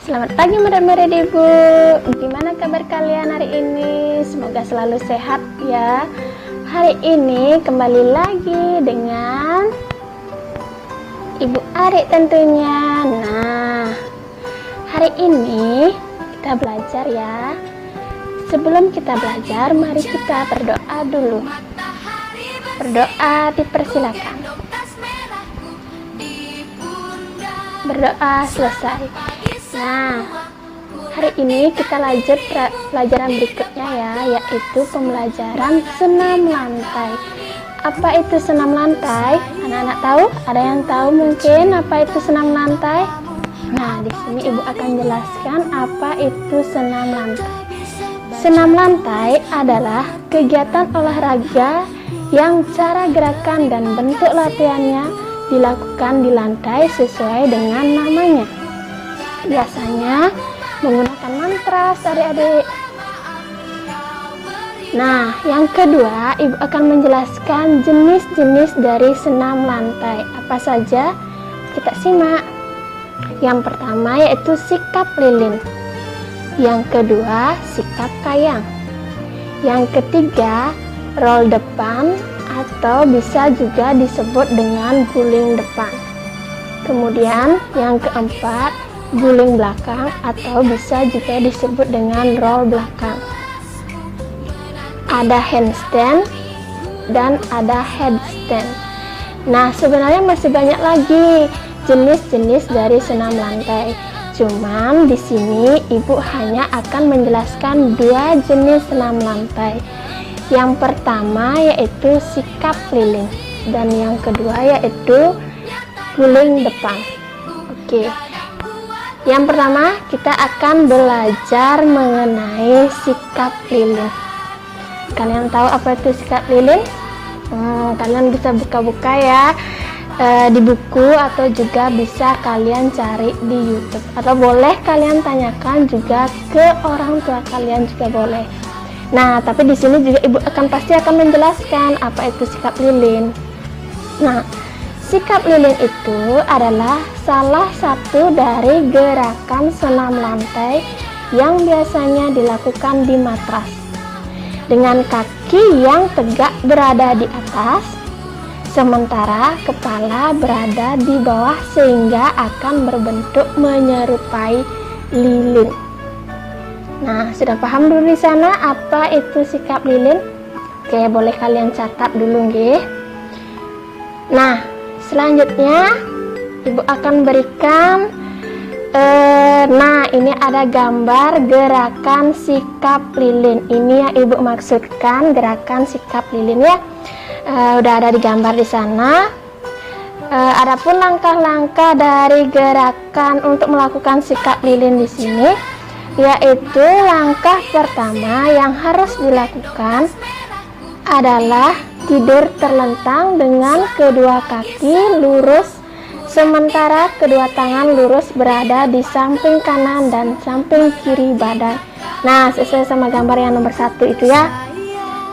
Selamat pagi murid-murid Ibu. Gimana kabar kalian hari ini? Semoga selalu sehat ya. Hari ini kembali lagi dengan Ibu Ari tentunya. Nah, hari ini kita belajar ya. Sebelum kita belajar, mari kita berdoa dulu. Berdoa dipersilakan. Berdoa selesai. Nah, hari ini kita lanjut pelajaran berikutnya ya, yaitu pembelajaran senam lantai. Apa itu senam lantai? Anak-anak tahu? Ada yang tahu mungkin apa itu senam lantai? Nah, di sini Ibu akan jelaskan apa itu senam lantai. Senam lantai adalah kegiatan olahraga yang cara gerakan dan bentuk latihannya dilakukan di lantai sesuai dengan namanya. Biasanya menggunakan mantra adik-adik. Nah, yang kedua, Ibu akan menjelaskan jenis-jenis dari senam lantai. Apa saja? Kita simak. Yang pertama yaitu sikap lilin. Yang kedua, sikap kayang. Yang ketiga, roll depan atau bisa juga disebut dengan guling depan. Kemudian yang keempat, guling belakang atau bisa juga disebut dengan roll belakang. Ada handstand dan ada headstand. Nah, sebenarnya masih banyak lagi jenis-jenis dari senam lantai. Cuman di sini Ibu hanya akan menjelaskan dua jenis senam lantai. Yang pertama yaitu sikap lilin dan yang kedua yaitu guling depan. Oke. Yang pertama kita akan belajar mengenai sikap lilin. Kalian tahu apa itu sikap lilin? Kalian bisa buka-buka ya di buku atau juga bisa kalian cari di YouTube atau boleh kalian tanyakan juga ke orang tua kalian juga boleh. Nah, tapi di sini juga Ibu pasti akan menjelaskan apa itu sikap lilin. Nah, sikap lilin itu adalah salah satu dari gerakan senam lantai yang biasanya dilakukan di matras dengan kaki yang tegak berada di atas, sementara kepala berada di bawah sehingga akan berbentuk menyerupai lilin. Nah, sudah paham dulu di sana apa itu sikap lilin? Oke, boleh kalian catat dulu nggih. Nah, selanjutnya Ibu akan berikan nah, ini ada gambar gerakan sikap lilin. Ini yang Ibu maksudkan gerakan sikap lilin ya. Udah ada di gambar di sana. Adapun langkah-langkah dari gerakan untuk melakukan sikap lilin di sini, yaitu langkah pertama yang harus dilakukan adalah tidur terlentang dengan kedua kaki lurus, sementara kedua tangan lurus berada di samping kanan dan samping kiri badan. Nah, sesuai sama gambar yang nomor 1 itu ya.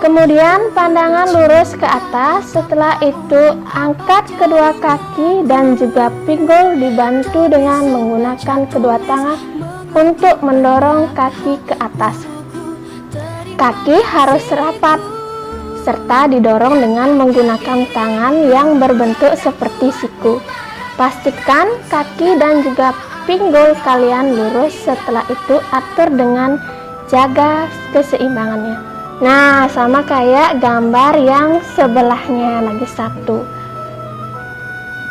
Kemudian pandangan lurus ke atas. Setelah itu angkat kedua kaki dan juga pinggul dibantu dengan menggunakan kedua tangan untuk mendorong kaki ke atas. Kaki harus rapat serta didorong dengan menggunakan tangan yang berbentuk seperti siku. Pastikan kaki dan juga pinggul kalian lurus. Setelah itu atur dengan jaga keseimbangannya. Nah, sama kayak gambar yang sebelahnya lagi satu.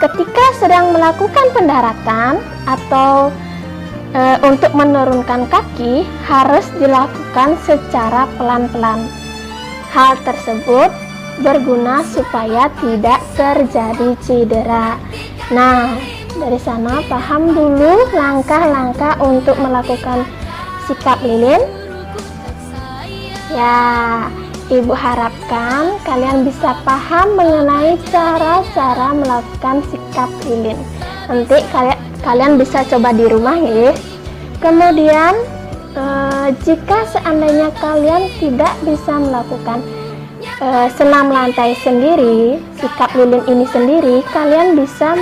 Ketika sedang melakukan pendaratan atau untuk menurunkan kaki harus dilakukan secara pelan-pelan. Hal tersebut berguna supaya tidak terjadi cedera. Nah, dari sana paham dulu langkah-langkah untuk melakukan sikap lilin. Ya, Ibu harapkan kalian bisa paham mengenai cara-cara melakukan sikap lilin. Nanti kalian bisa coba di rumah ya. Kemudian jika seandainya kalian tidak bisa melakukan senam lantai sendiri, sikap lilin ini sendiri, kalian bisa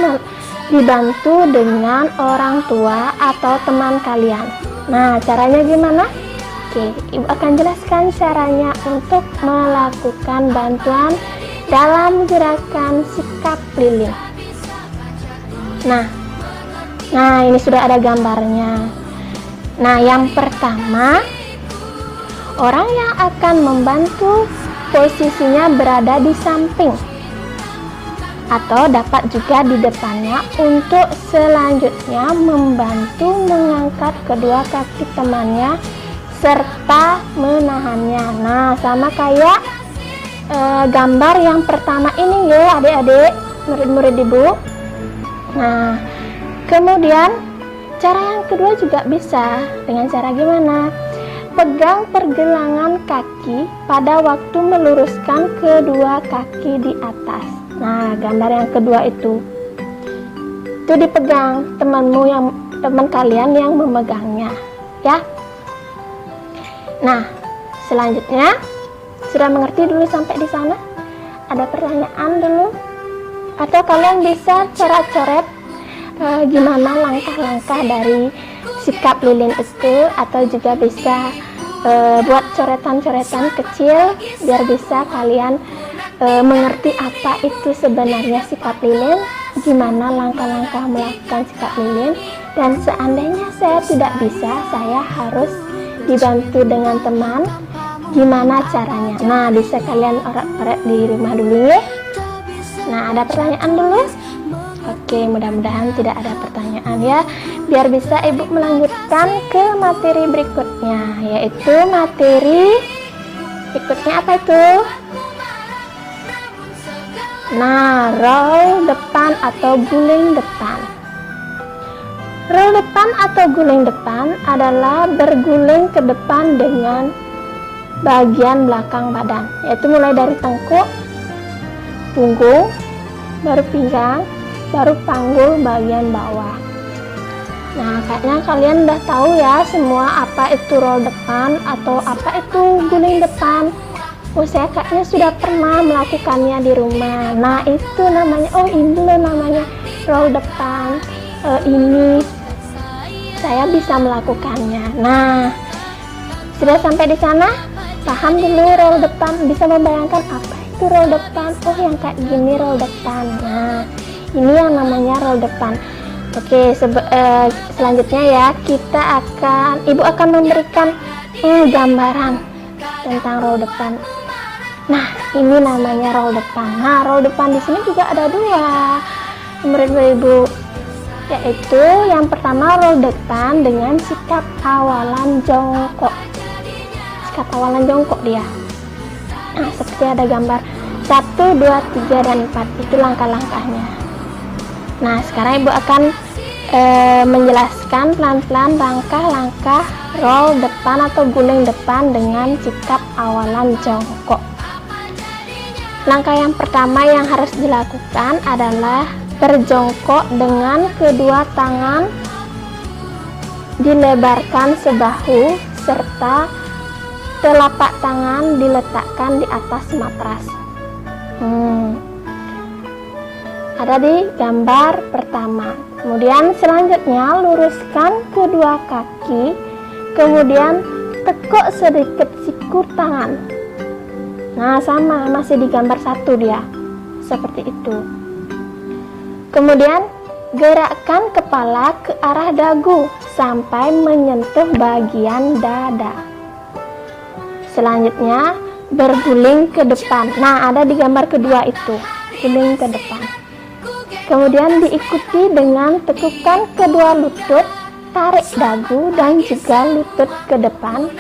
dibantu dengan orang tua atau teman kalian. Nah, caranya gimana? Oke, Ibu akan jelaskan caranya untuk melakukan bantuan dalam gerakan sikap lilin. Nah, ini sudah ada gambarnya. Nah, yang pertama, orang yang akan membantu posisinya berada di samping atau dapat juga di depannya untuk selanjutnya membantu mengangkat kedua kaki temannya serta menahannya. Nah, sama kayak gambar yang pertama ini ya adik-adik, murid-murid Ibu. Nah, kemudian cara yang kedua juga bisa dengan cara gimana? Pegang pergelangan kaki pada waktu meluruskan kedua kaki di atas. Nah, gambar yang kedua itu dipegang teman kalian yang memegangnya, ya. Nah, selanjutnya sudah mengerti dulu sampai di sana? Ada pertanyaan dulu? Atau kalian bisa coret-coret gimana langkah-langkah dari sikap lilin itu, atau juga bisa buat coretan-coretan kecil biar bisa kalian mengerti apa itu sebenarnya sikap lilin, gimana langkah-langkah melakukan sikap lilin, dan seandainya saya tidak bisa, saya harus dibantu dengan teman, gimana caranya. Nah, bisa kalian oret-oret di rumah dulu ya. Nah, ada pertanyaan dulu? Oke, mudah-mudahan tidak ada pertanyaan ya, biar bisa Ibu melanjutkan ke materi berikutnya, yaitu materi berikutnya apa itu? Nah, roll depan atau guling depan. Roll depan atau guling depan adalah berguling ke depan dengan bagian belakang badan, yaitu mulai dari tengkuk, punggung, baru pinggang, baru panggul bagian bawah. Nah, kayaknya kalian udah tahu ya semua apa itu roll depan atau apa itu guling depan. Saya kayaknya sudah pernah melakukannya di rumah. Nah, itu namanya, ini loh namanya roll depan. Ini saya bisa melakukannya. Nah, sudah sampai di sana? Paham dulu roll depan, bisa membayangkan apa itu roll depan. Yang kayak gini roll depan. Nah, ini yang namanya roll depan. Oke, selanjutnya ya, Ibu akan memberikan gambaran tentang roll depan. Nah, ini namanya roll depan. Nah, roll depan di sini juga ada dua, murid-murid Ibu, yaitu yang pertama roll depan dengan sikap awalan jongkok. Sikap awalan jongkok dia. Nah, seperti ada gambar 1, 2, 3, dan 4. Itu langkah-langkahnya. Nah, sekarang Ibu akan menjelaskan pelan-pelan langkah-langkah roll depan atau guling depan dengan sikap awalan jongkok. Langkah yang pertama yang harus dilakukan adalah berjongkok dengan kedua tangan dilebarkan sebahu serta telapak tangan diletakkan di atas matras. Ada di gambar pertama. Kemudian selanjutnya luruskan kedua kaki, kemudian tekuk sedikit siku tangan. Nah, sama, masih di gambar 1 dia, seperti itu. Kemudian gerakkan kepala ke arah dagu sampai menyentuh bagian dada. Selanjutnya berguling ke depan. Nah, ada di gambar kedua itu, guling ke depan. Kemudian diikuti dengan tekukan kedua lutut, tarik dagu dan juga lutut ke depan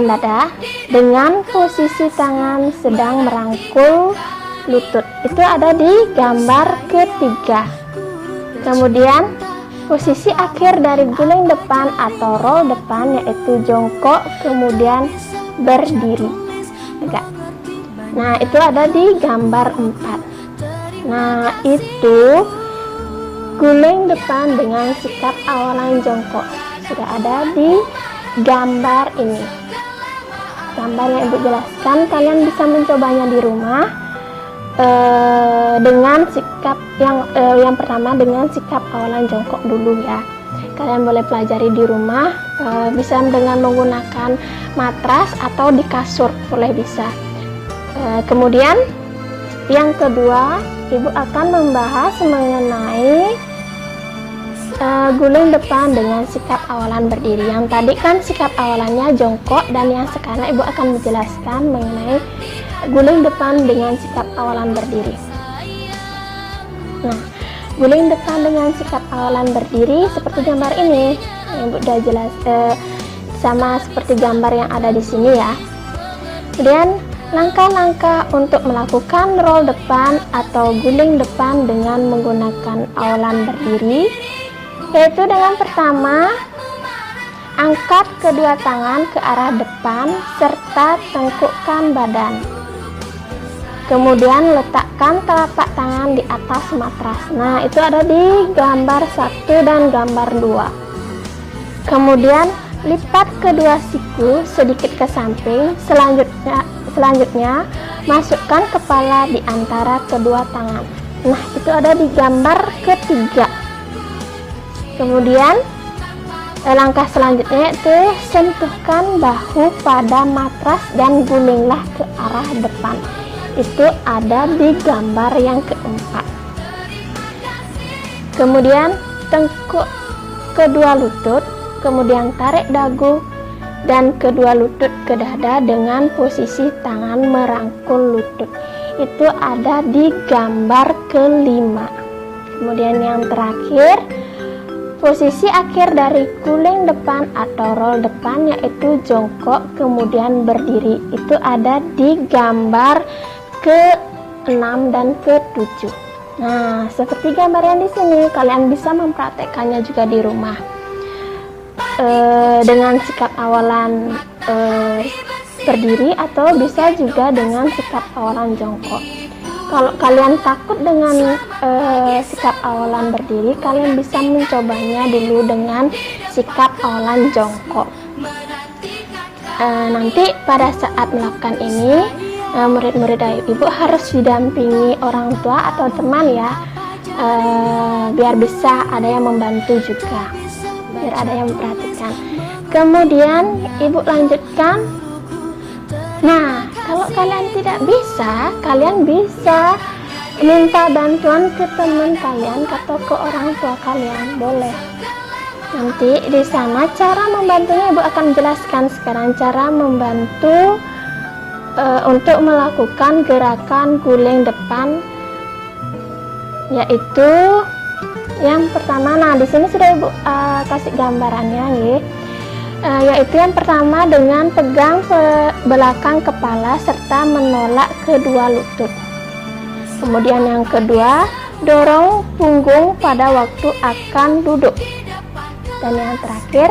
dada dengan posisi tangan sedang merangkul lutut. Itu ada di gambar ketiga. Kemudian posisi akhir dari guling depan atau roll depan yaitu jongkok kemudian berdiri tegak. Nah, itu ada di gambar 4. Nah, itu guling depan dengan sikap awalan jongkok. Sudah ada di gambar ini. Gambar yang Ibu jelaskan, kalian bisa mencobanya di rumah. dengan sikap yang pertama dengan sikap awalan jongkok dulu ya. Kalian boleh pelajari di rumah, bisa dengan menggunakan matras atau di kasur, boleh bisa. Kemudian yang kedua, ibu akan membahas mengenai guling depan dengan sikap awalan berdiri. Yang tadi kan sikap awalannya jongkok, dan yang sekarang ibu akan menjelaskan mengenai guling depan dengan sikap awalan berdiri. Nah, guling depan dengan sikap awalan berdiri seperti gambar ini. Ibu udah jelas, sama seperti gambar yang ada di sini ya. Kemudian langkah-langkah untuk melakukan roll depan atau guling depan dengan menggunakan awalan berdiri, yaitu dengan pertama, angkat kedua tangan ke arah depan serta tengkukkan badan. Kemudian letakkan telapak tangan di atas matras. Nah, itu ada di gambar 1 dan gambar 2. Kemudian lipat kedua siku sedikit ke samping. Selanjutnya masukkan kepala di antara kedua tangan. Nah, itu ada di gambar ketiga. Kemudian langkah selanjutnya itu sentuhkan bahu pada matras dan gulinglah ke arah depan. Itu ada di gambar yang keempat. Kemudian tengkuk kedua lutut, kemudian tarik dagu dan kedua lutut ke dada dengan posisi tangan merangkul lutut. Itu ada di gambar kelima. Kemudian yang terakhir, posisi akhir dari guling depan atau roll depan yaitu jongkok kemudian berdiri. Itu ada di gambar ke-6 dan ke-7. Nah, seperti gambar yang di sini, kalian bisa mempraktekkannya juga di rumah dengan sikap awalan berdiri atau bisa juga dengan sikap awalan jongkok. Kalau kalian takut dengan sikap awalan berdiri, kalian bisa mencobanya dulu dengan sikap awalan jongkok. Nanti pada saat melakukan ini, murid-murid ibu harus didampingi orang tua atau teman ya, biar bisa ada yang membantu juga, biar ada yang memperhatikan. Kemudian ibu lanjutkan. Nah, kalau kalian tidak bisa, kalian bisa minta bantuan ke teman kalian atau ke orang tua kalian, boleh. Nanti di sana cara membantunya ibu akan jelaskan. Sekarang cara membantu untuk melakukan gerakan guling depan, yaitu yang pertama. Nah, di sini sudah ibu kasih gambarannya nih. Yaitu yang pertama dengan pegang belakang kepala serta menolak kedua lutut. Kemudian yang kedua, dorong punggung pada waktu akan duduk. Dan yang terakhir,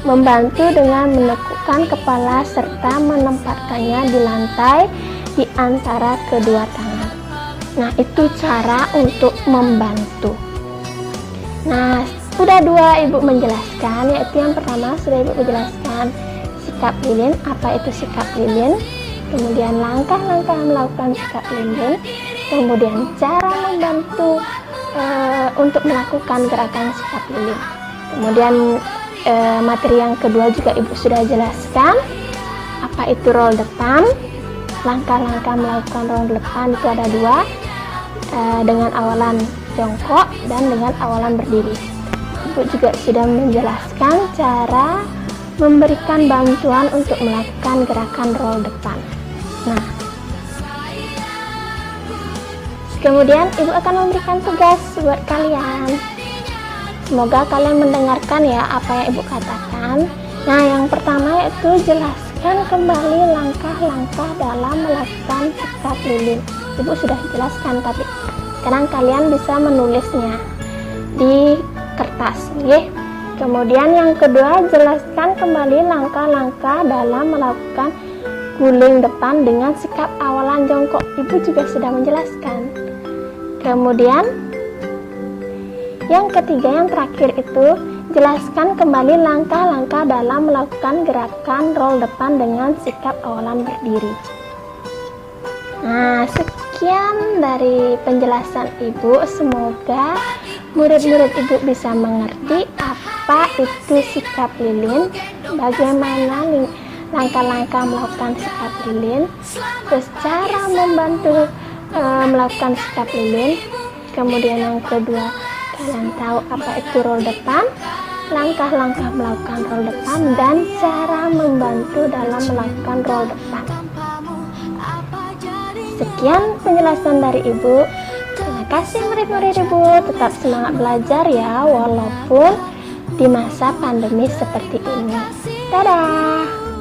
membantu dengan menekukkan kepala serta menempatkannya di lantai di antara kedua tangan. Nah, itu cara untuk membantu. Nah, sudah dua ibu menjelaskan, yaitu yang pertama sudah ibu menjelaskan sikap lilin, apa itu sikap lilin, kemudian langkah-langkah melakukan sikap lilin, kemudian cara membantu untuk melakukan gerakan sikap lilin. Kemudian materi yang kedua juga ibu sudah jelaskan, apa itu roll depan, langkah-langkah melakukan roll depan itu ada dua, dengan awalan jongkok dan dengan awalan berdiri. Ibu juga sudah menjelaskan cara memberikan bantuan untuk melakukan gerakan roll depan. Nah, kemudian ibu akan memberikan tugas buat kalian. Semoga kalian mendengarkan ya apa yang ibu katakan. Nah, yang pertama yaitu jelaskan kembali langkah-langkah dalam melakukan sikap lilin. Ibu sudah jelaskan tadi. Sekarang kalian bisa menulisnya di kertas, ya. Kemudian yang kedua, jelaskan kembali langkah-langkah dalam melakukan guling depan dengan sikap awalan jongkok. Ibu juga sudah menjelaskan. Kemudian yang ketiga, yang terakhir itu jelaskan kembali langkah-langkah dalam melakukan gerakan roll depan dengan sikap awalan berdiri. Nah, sekian Sekian dari penjelasan Ibu, semoga murid-murid Ibu bisa mengerti apa itu sikap lilin, bagaimana langkah-langkah melakukan sikap lilin, terus cara membantu melakukan sikap lilin. Kemudian yang kedua, kalian tahu apa itu roll depan, langkah-langkah melakukan roll depan, dan cara membantu dalam melakukan roll depan. Sekian penjelasan dari Ibu. Terima kasih murid-murid Ibu, tetap semangat belajar ya, walaupun di masa pandemi seperti ini. Dadah!